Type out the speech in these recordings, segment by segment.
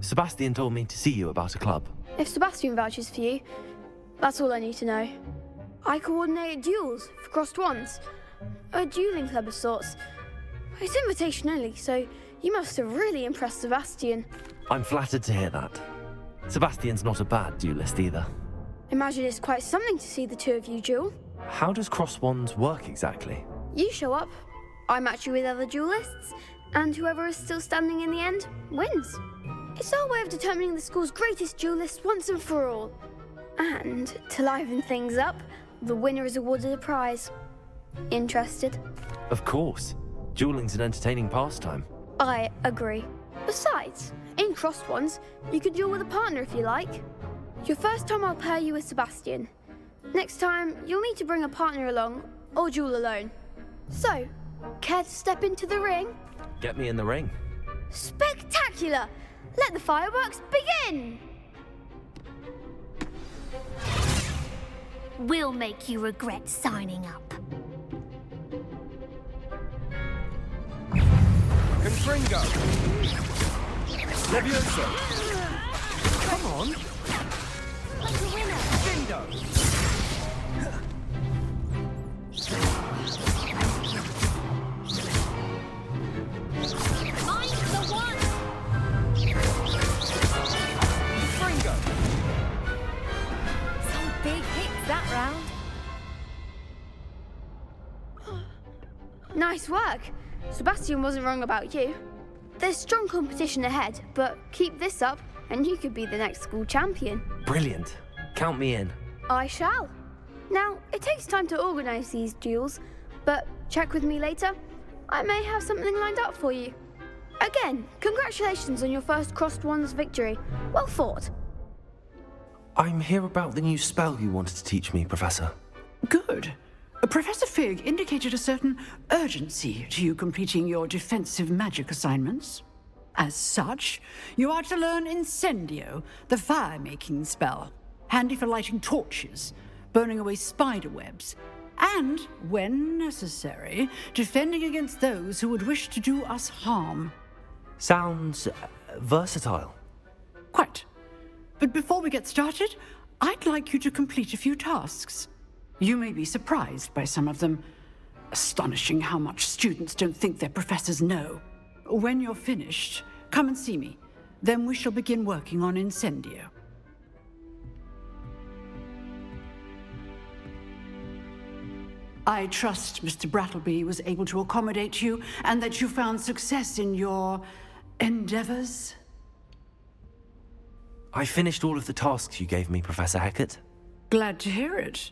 Sebastian told me to see you about a club. If Sebastian vouches for you, that's all I need to know. I coordinate duels for crossed wands. A dueling club of sorts. It's invitation only, so you must have really impressed Sebastian. I'm flattered to hear that. Sebastian's not a bad duelist either. Imagine it's quite something to see the two of you duel. How does cross wands work exactly? You show up, I match you with other duelists, and whoever is still standing in the end wins. It's our way of determining the school's greatest duelist once and for all. And to liven things up, the winner is awarded a prize. Interested? Of course. Dueling's an entertaining pastime. I agree. Besides, in crossed ones, you can duel with a partner if you like. Your first time I'll pair you with Sebastian. Next time, you'll need to bring a partner along, or duel alone. So, care to step into the ring? Get me in the ring. Spectacular! Let the fireworks begin! We'll make you regret signing up. Confringo! Levioso! Come on! Like a winner! Dindo! Find the one! Confringo! Some big hits that round. Nice work. Sebastian wasn't wrong about you. There's strong competition ahead, but keep this up and you could be the next school champion. Brilliant. Count me in. I shall. Now, it takes time to organise these duels, but check with me later. I may have something lined up for you. Again, congratulations on your first crossed wands victory. Well fought. I'm here about the new spell you wanted to teach me, Professor. Good. Professor Fig indicated a certain urgency to you completing your defensive magic assignments. As such, you are to learn Incendio, the fire-making spell, handy for lighting torches, burning away spider webs, and, when necessary, defending against those who would wish to do us harm. Sounds versatile. Quite. But before we get started, I'd like you to complete a few tasks. You may be surprised by some of them. Astonishing how much students don't think their professors know. When you're finished, come and see me. Then we shall begin working on Incendio. I trust Mr. Brattleby was able to accommodate you and that you found success in your endeavors. I finished all of the tasks you gave me, Professor Hecat. Glad to hear it.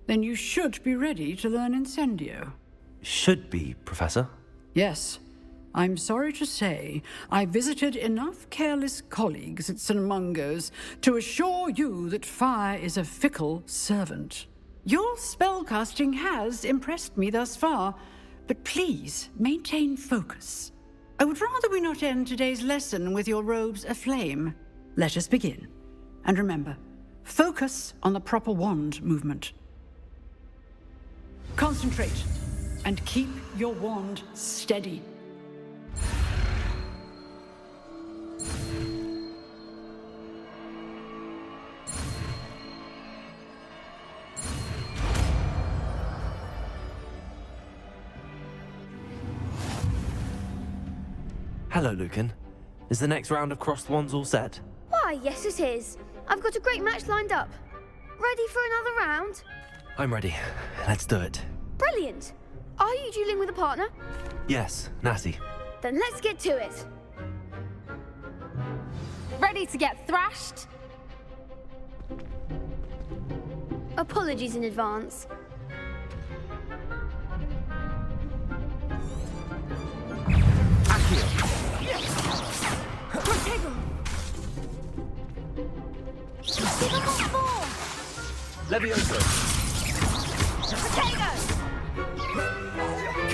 Then you should be ready to learn Incendio. Should be, Professor. Yes. I'm sorry to say, I visited enough careless colleagues at St. Mungo's to assure you that fire is a fickle servant. Your spellcasting has impressed me thus far, but please maintain focus. I would rather we not end today's lesson with your robes aflame. Let us begin. And remember, focus on the proper wand movement. Concentrate and keep your wand steady. Hello, Lucan. Is the next round of crossed wands all set? Why, yes it is. I've got a great match lined up. Ready for another round? I'm ready. Let's do it. Brilliant. Are you dueling with a partner? Yes, Natty. Then let's get to it. Ready to get thrashed? Apologies in advance. Protego! Give him on four! Levioso! Protego!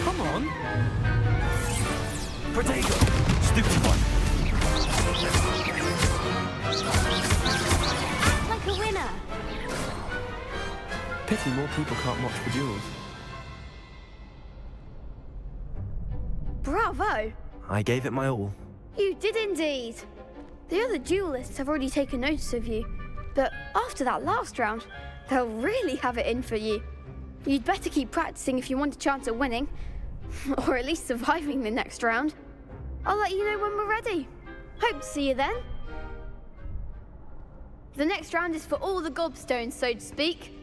Come on! Protego! Stupid one! Act like a winner! Pity more people can't watch the duels. Bravo! I gave it my all. You did indeed. The other duelists have already taken notice of you, but after that last round, they'll really have it in for you. You'd better keep practicing if you want a chance at winning, or at least surviving the next round. I'll let you know when we're ready. Hope to see you then. The next round is for all the gobstones, so to speak.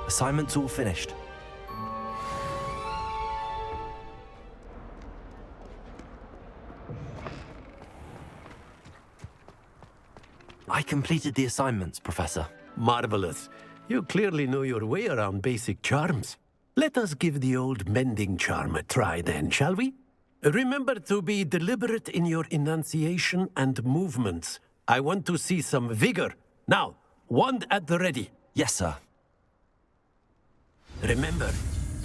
Assignment's all finished. I completed the assignments, Professor. Marvelous. You clearly know your way around basic charms. Let us give the old mending charm a try then, shall we? Remember to be deliberate in your enunciation and movements. I want to see some vigor. Now, wand at the ready. Yes, sir. Remember,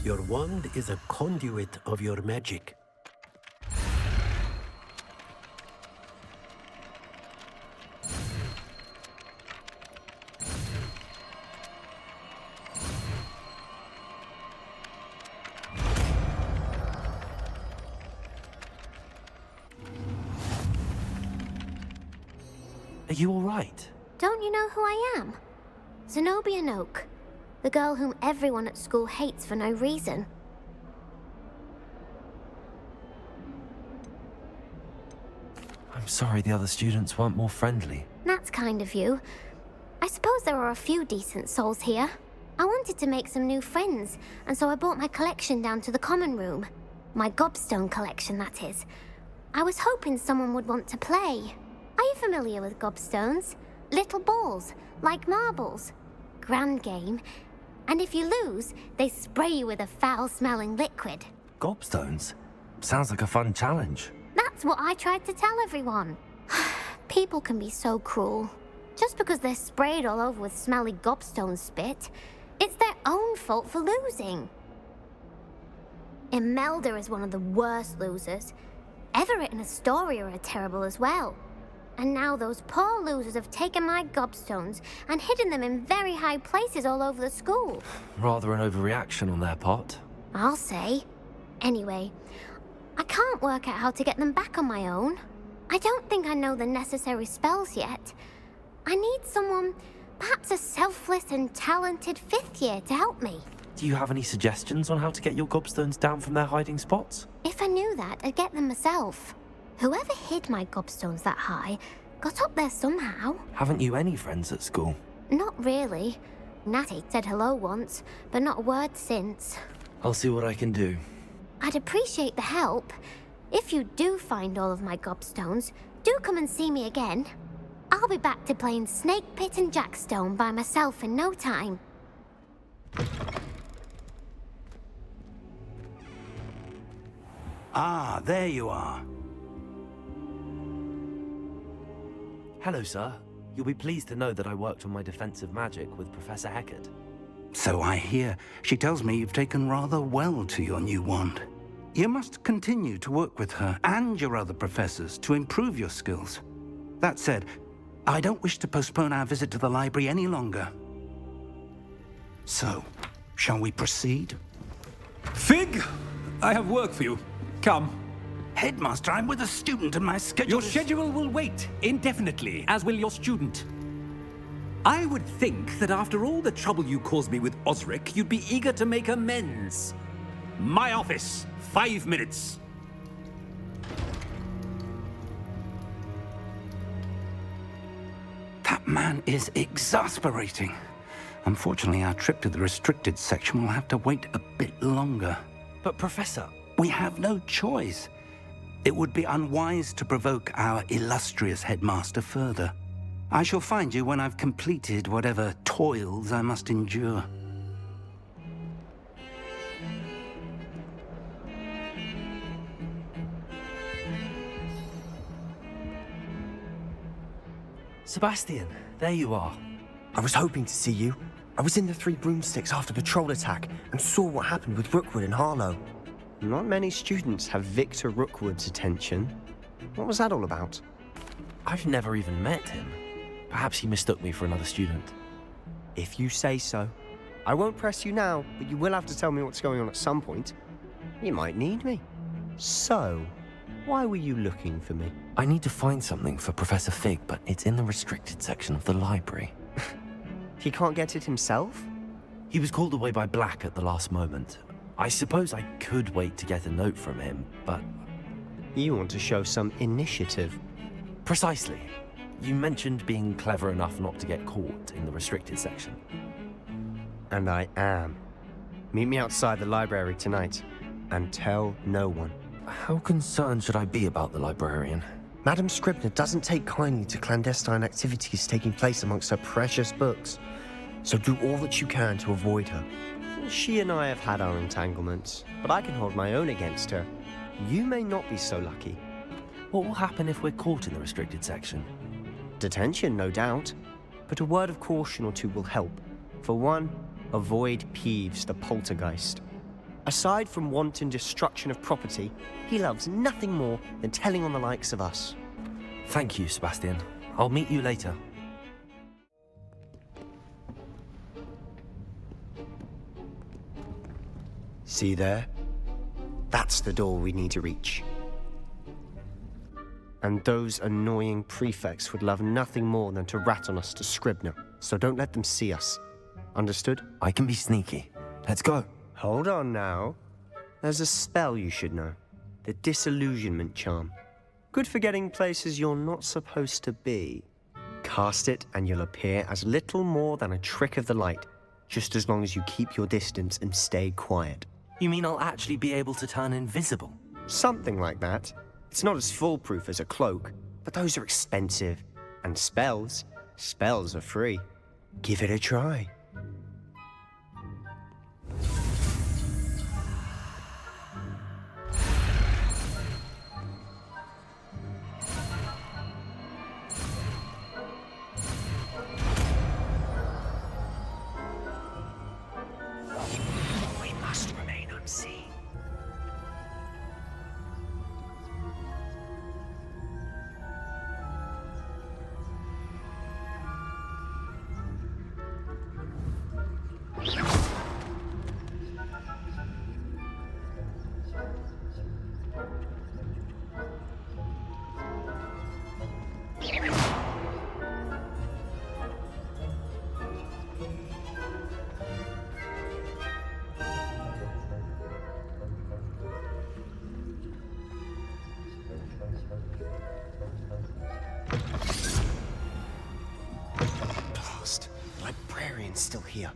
your wand is a conduit of your magic. Are you all right? Don't you know who I am? Zenobia Noak, the girl whom everyone at school hates for no reason. I'm sorry the other students weren't more friendly. That's kind of you. I suppose there are a few decent souls here. I wanted to make some new friends, and so I brought my collection down to the common room. My gobstone collection, that is. I was hoping someone would want to play. Are you familiar with gobstones? Little balls, like marbles. Grand game. And if you lose, they spray you with a foul-smelling liquid. Gobstones? Sounds like a fun challenge. That's what I tried to tell everyone. People can be so cruel. Just because they're sprayed all over with smelly gobstone spit, it's their own fault for losing. Imelda is one of the worst losers. Everett and Astoria are terrible as well. And now those poor losers have taken my gobstones and hidden them in very high places all over the school. Rather an overreaction on their part. I'll say. Anyway, I can't work out how to get them back on my own. I don't think I know the necessary spells yet. I need someone, perhaps a selfless and talented fifth year to help me. Do you have any suggestions on how to get your gobstones down from their hiding spots? If I knew that, I'd get them myself. Whoever hid my gobstones that high got up there somehow. Haven't you any friends at school? Not really. Natty said hello once, but not a word since. I'll see what I can do. I'd appreciate the help. If you do find all of my gobstones, do come and see me again. I'll be back to playing Snake Pit and Jackstone by myself in no time. Ah, there you are. Hello, sir. You'll be pleased to know that I worked on my defensive magic with Professor Heckard. So I hear. She tells me you've taken rather well to your new wand. You must continue to work with her and your other professors to improve your skills. That said, I don't wish to postpone our visit to the library any longer. So, shall we proceed? Fig, I have work for you. Come. Headmaster, I'm with a student and my schedule Your is... schedule will wait indefinitely, as will your student. I would think that after all the trouble you caused me with Osric, you'd be eager to make amends. My office, 5 minutes. That man is exasperating. Unfortunately, our trip to the restricted section will have to wait a bit longer. But, Professor... We have no choice. It would be unwise to provoke our illustrious headmaster further. I shall find you when I've completed whatever toils I must endure. Sebastian, there you are. I was hoping to see you. I was in the Three Broomsticks after the troll attack and saw what happened with Rookwood and Harlow. Not many students have Victor Rookwood's attention. What was that all about? I've never even met him. Perhaps he mistook me for another student. If you say so. I won't press you now, but you will have to tell me what's going on at some point. You might need me. So, Why were you looking for me? I need to find something for Professor Fig, but it's in the restricted section of the library. He can't get it himself? He was called away by Black at the last moment. I suppose I could wait to get a note from him, but... You want to show some initiative. Precisely. You mentioned being clever enough not to get caught in the restricted section. And I am. Meet me outside the library tonight, and tell no one. How concerned should I be about the librarian? Madam Scribner doesn't take kindly to clandestine activities taking place amongst her precious books. So do all that you can to avoid her. She and I have had our entanglements, but I can hold my own against her. You may not be so lucky. What will happen if we're caught in the restricted section? Detention, no doubt. But a word of caution or two will help. For one, avoid Peeves, the poltergeist. Aside from wanton destruction of property, he loves nothing more than telling on the likes of us. Thank you, Sebastian. I'll meet you later. See there? That's the door we need to reach. And those annoying prefects would love nothing more than to rat on us to Scribner, so don't let them see us. Understood? I can be sneaky. Let's go. Hold on now. There's a spell you should know. The Disillusionment Charm. Good for getting places you're not supposed to be. Cast it and you'll appear as little more than a trick of the light, just as long as you keep your distance and stay quiet. You mean I'll actually be able to turn invisible? Something like that. It's not as foolproof as a cloak, but those are expensive. And spells are free. Give it a try. We must remain unseen. Still here.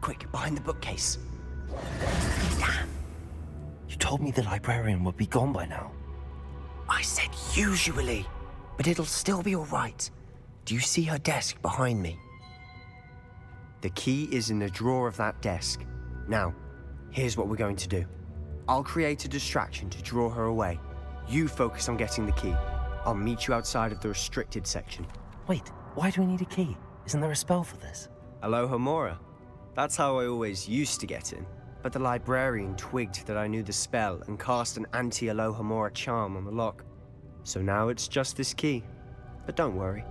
Quick, behind the bookcase. Damn. You told me the librarian would be gone by now. I said usually, but it'll still be all right. Do you see her desk behind me? The key is in the drawer of that desk. Now, here's what we're going to do. I'll create a distraction to draw her away. You focus on getting the key. I'll meet you outside of the restricted section. Wait, why do we need a key? Isn't there a spell for this? Alohomora. That's how I always used to get in. But the librarian twigged that I knew the spell and cast an anti-Alohomora charm on the lock. So now it's just this key. But don't worry.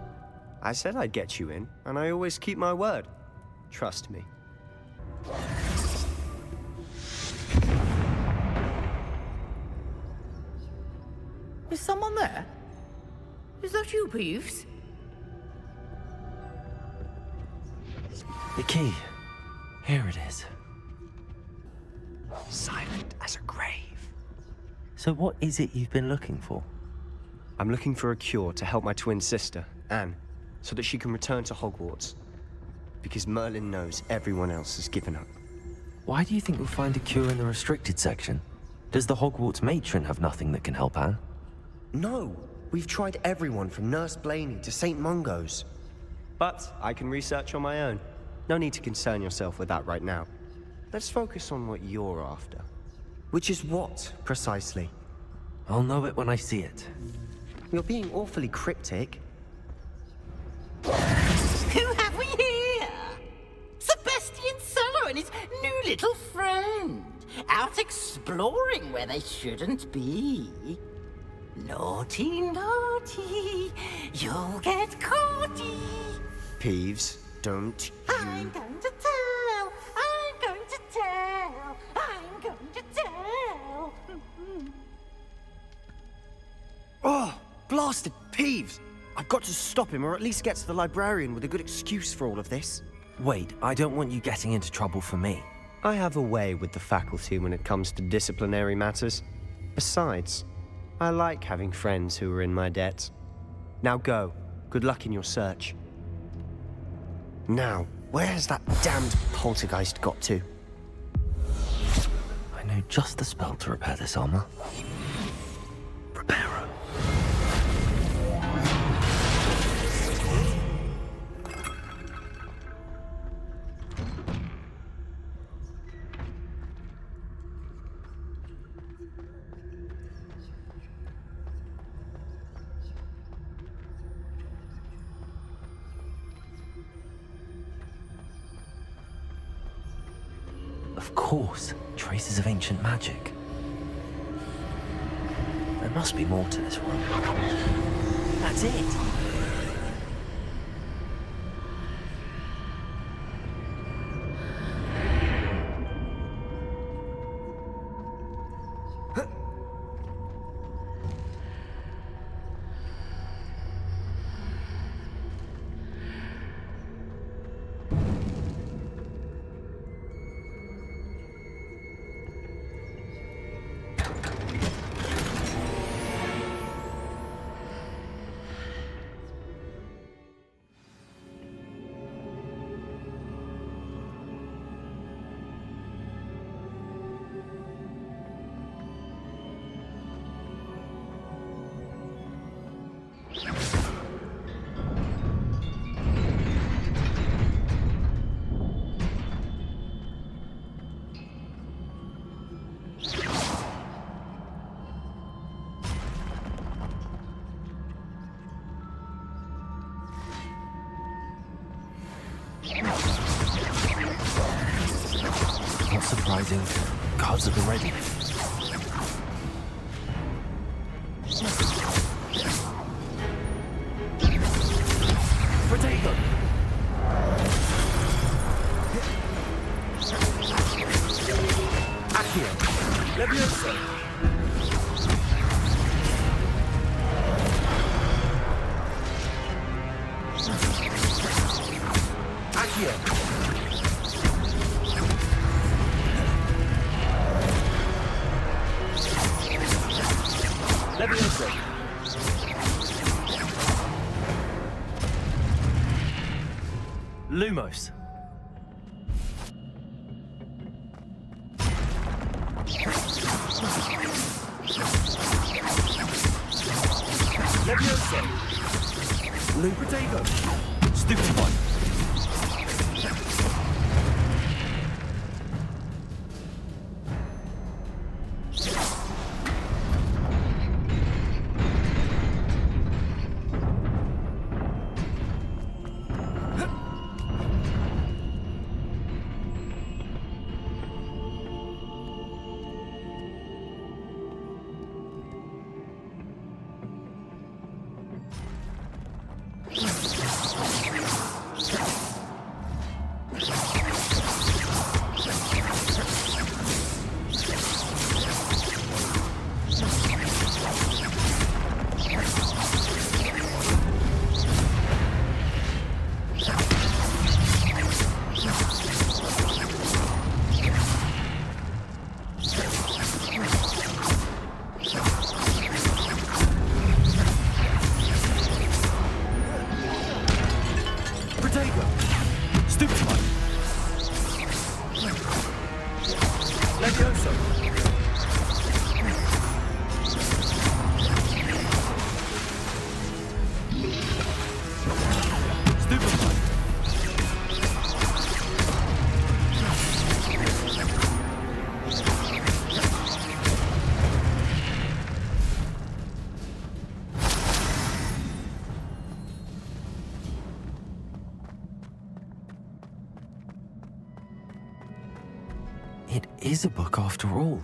I said I'd get you in, and I always keep my word. Trust me. Is someone there? Is that you, Peeves? The key. Here it is. Silent as a grave. So what is it you've been looking for? I'm looking for a cure to help my twin sister, Anne, so that she can return to Hogwarts. Because Merlin knows everyone else has given up. Why do you think we'll find a cure in the restricted section? Does the Hogwarts matron have nothing that can help Anne? No, we've tried everyone from Nurse Blaney to St. Mungo's. But I can research on my own. No need to concern yourself with that right now. Let's focus on what you're after. Which is what, precisely? I'll know it when I see it. You're being awfully cryptic. Who have we here? Sebastian Cello and his new little friend. Out exploring where they shouldn't be. Naughty, naughty. You'll get caughty. Peeves, don't you... I'm going to tell. I'm going to tell. I'm going to tell. Blasted Peeves! I've got to stop him, or at least get to the librarian with a good excuse for all of this. Wait, I don't want you getting into trouble for me. I have a way with the faculty when it comes to disciplinary matters. Besides, I like having friends who are in my debt. Now go. Good luck in your search. Now, where has that damned poltergeist got to? I know just the spell to repair this armor. Reparo. Of course, traces of ancient magic. There must be more to this room. That's it! Not surprising. Guards at the ready. Potato! Accio! Levioso! Accio! Levioso! Lumos! Levioso! Lubridago! Stupid one! It is a book after all.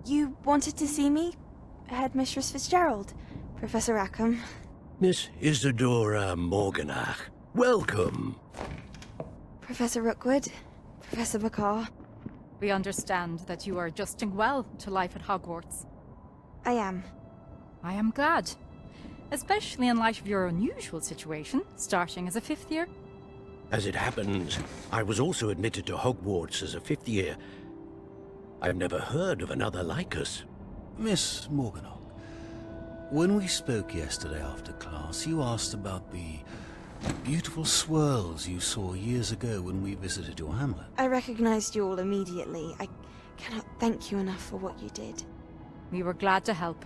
You wanted to see me? Headmistress Fitzgerald, Professor Rackham. Miss Isadora Morganach, welcome. Professor Rookwood, Professor Bakar. We understand that you are adjusting well to life at Hogwarts. I am. I am glad. Especially in light of your unusual situation, starting as a 5th year. As it happens, I was also admitted to Hogwarts as a 5th year. I've never heard of another like us. Miss Morganach, when we spoke yesterday after class, you asked about the beautiful swirls you saw years ago when we visited your hamlet. I recognized you all immediately. I cannot thank you enough for what you did. We were glad to help.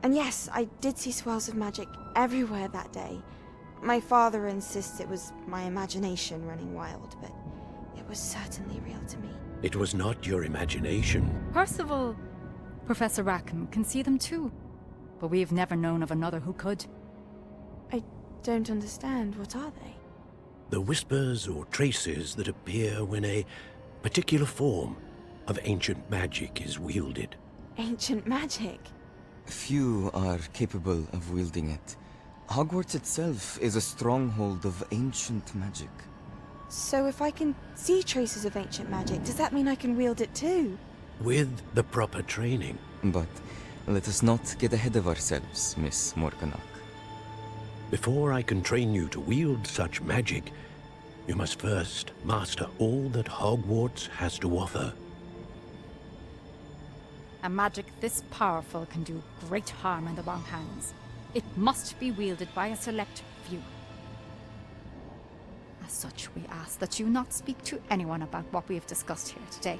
And yes, I did see swirls of magic everywhere that day. My father insists it was my imagination running wild, but it was certainly real to me. It was not your imagination. Percival, Professor Rackham can see them too. But we have never known of another who could. I don't understand. What are they? The whispers or traces that appear when a particular form of ancient magic is wielded. Ancient magic? Few are capable of wielding it. Hogwarts itself is a stronghold of ancient magic. So if I can see traces of ancient magic, does that mean I can wield it too? With the proper training. But let us not get ahead of ourselves, Miss Morganach. Before I can train you to wield such magic, you must first master all that Hogwarts has to offer. A magic this powerful can do great harm in the wrong hands. It must be wielded by a select few. As such, we ask that you not speak to anyone about what we have discussed here today.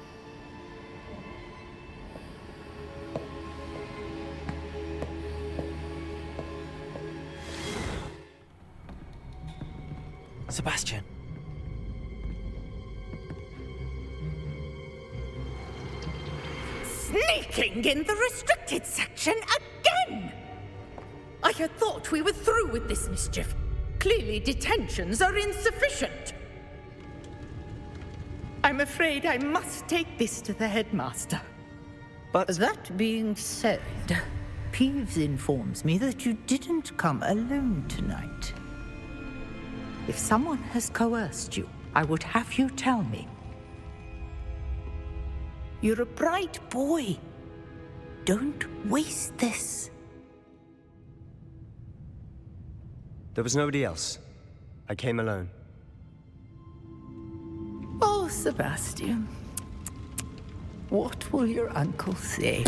Sebastian. Sneaking in the restricted section again! I had thought we were through with this mischief. Clearly detentions are insufficient. I'm afraid I must take this to the headmaster. But that being said, Peeves informs me that you didn't come alone tonight. If someone has coerced you, I would have you tell me. You're a bright boy. Don't waste this. there was nobody else. I came alone. Oh, Sebastian. What will your uncle say?